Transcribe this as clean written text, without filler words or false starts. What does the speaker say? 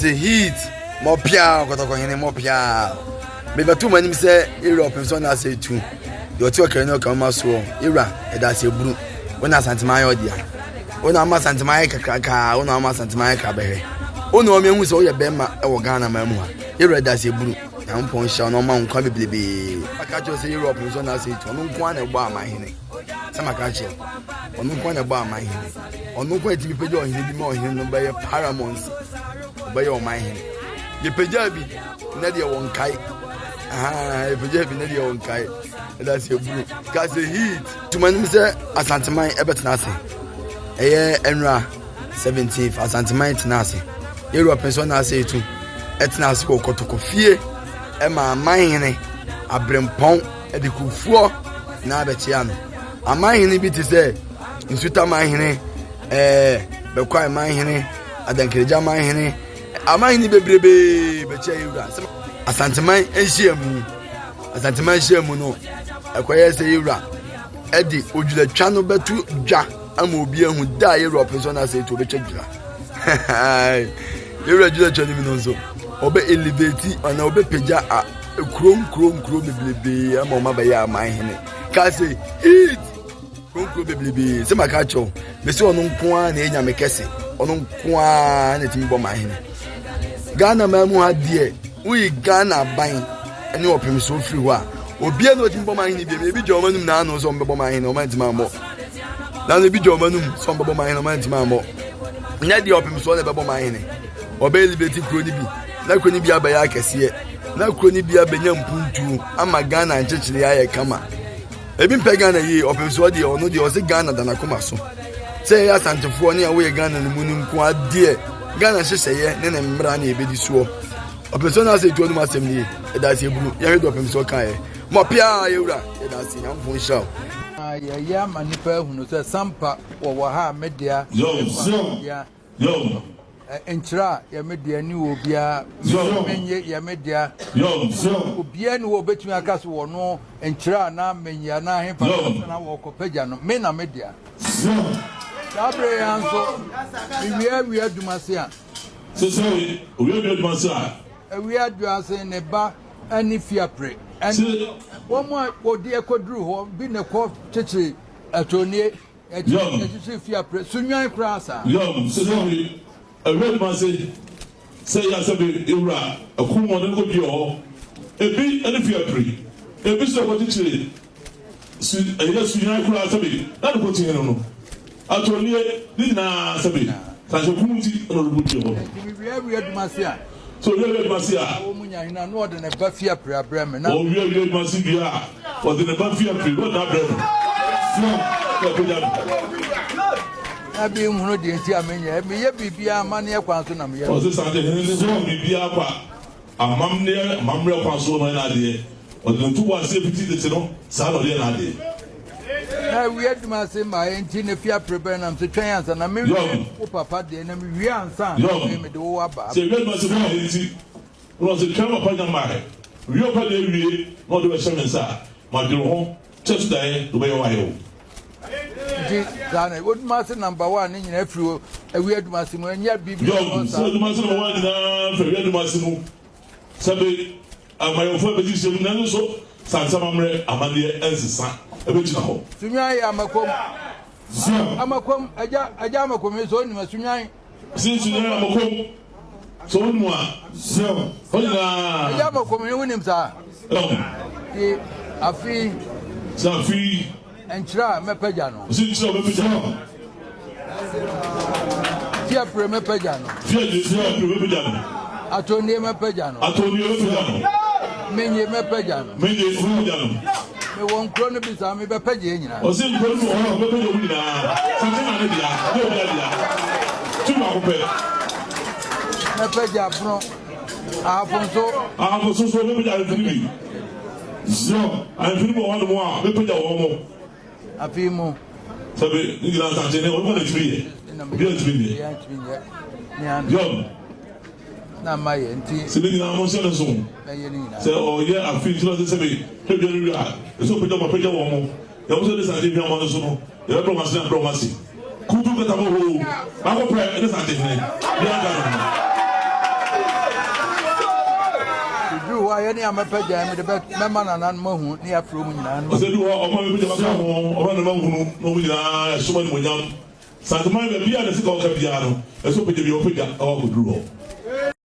The heat, more pia, got a more pia. Maybe 2 months say Europe and so I say 2. Your 2 can come so Ira, and that's a blue. When I sent my idea. When I'm a Santa Maica cracker, when I'm a Santa Maica berry. Oh no, me who's all your Bema or Ghana memoir. Ira, that's a blue. I'm point shall no man come be. I can't just say Europe and so I say 2. No one about my henny. Some I catch you. On no one about my henny. On no point to be paid on him more him by a paramount. By your mind. The Pajabi, Nadia won't kite. Ah, Pajabi, Nadia won't kite. That's your blue. Cause the heat. To my name, sir, Asante Mai Ebertnasi. A year Enra 17th, Asante Mai Tenasi. Europe and so I say to Etnas go Kotokofie, Emma Mine, a Brempon, and the Kufu, Nabetiano. A mine bit is there. In Suta Mine, Bequai Mine, Adankeja Mine. Amani bebrebe beche yura Asante Man ehyiamu Asante Man ehyiamu no ekoye se yura edi ojula twa no betu dwa ama obi ehu da Europe so na se to beche dwa yura jula twa ni no nso obe elevate ana obe peja a krom bebrebe ama o mabaye aman hene ka se hit krom bebrebe se maka cho me se onu nko a na enya mekese onu nko a na timi bo man hene Ghana mamu hadie we Ghana ban ene opem so free wa obi eno timbo man ni bi bi jomanum na anu so mbebo man ni o man tima mo na no bi jomanum so mbebo man ni o man tima mo nya di opem so le bebo man ni obe libeti kroni bi na kroni bi abaya akese na kroni bi abenya mpuntu ama Ghana nchechire ya kama ebi mpe Ghana yi opem so di ono di o se Ghana dana koma so se ya santefo ni a we Ghana ni munum ko adie Ghana sheseye ne mmra na ebedi so opeso na say tuonu masem ni e da se buru ya hedo opeso kan e mo pia yewura e da se nyamfo nshaw ya manipa hunu se sampa wo ha media yo entra ya media ni obia menye ya media obia ni wo betumi aka so wo no entra na menya na he pa na wo ko pagya no me na media Sabre yanso we adumase a so we adumase a we adumase ne ba ani fiapre ani wo mo odi ekoduru ho bi ne ko cheche atonie echi fiapre sunwan krasa so we adumase say ya sabe ewra akumo ne ko bi ho ebi ani fiapre ebi so ko cheche sunwan krasa bi na ko tinye no Atonie nina sabi sanjo kumuti onorubuti ho we adumase so we adumase wo munya hina no de ne ba fia pre abrame na o we adumase bia o de ne ba fia pre what na abrame so ko pejam abi hunu de nti amenya me ye bibia amane ye kwanso na me ye o se sanje ne so bibia kwa amamne mamre kwanso na de o de ntu wa se biti de no sa no de na de we adumase ma enti ne fia prepare na mse twan ansa na me wo papa de na me wi ansa me de wo aba se we adumase ma enti no se twan papa nya ma he wi opa de wi no de we shemensa ma de ho chetu dai do be wa yo di dana adumase number 1 ni nyina afiri we adumase mo anya bibi so adumase no wa nyina fe we adumase no sabe amayo fo be di se na no so sansa mamre amande ensisa ebejina ho sunyan amakom aja amakom so ni sunyan sunyan amakom so mu a hola aja amakom ni wonim sa ti afi safi entra mepeja no sintra mepeja no tia pre mepeja no tia pre mepeja no atoni mepeja no menye mepeja no me won krono bi sa me be page nyina o se krono ho be page wu nyina sante na ne dia do dia tu ma ko pe me page afro afonso so be page afiri zo afiri mo wonu mo a be page wo mo afi mo sabe ni gira sante ne o mo na tiri bi o tiri ni an yo na maye nti se ni na mo se na so se o ye afiri so se be page ru a so page mo page wo mo ya mo se de sante bi mo so no ya bro masi kudu beta mo ho ba ko pre de sante ne ya ga no yɛ ne amapagya me de mɛma nana no mahu ne afro mu nyinaa no ɔsɛ du hɔ ɔma me pagya maka ho ɔma ne mahunu na ɔmu nyinaa ɛsoma ne monyam santeman baabi a ne sika ɔka biara no ɛsɛ ɔpagya bi ɔpagya ɛwɔ akɔduru hɔ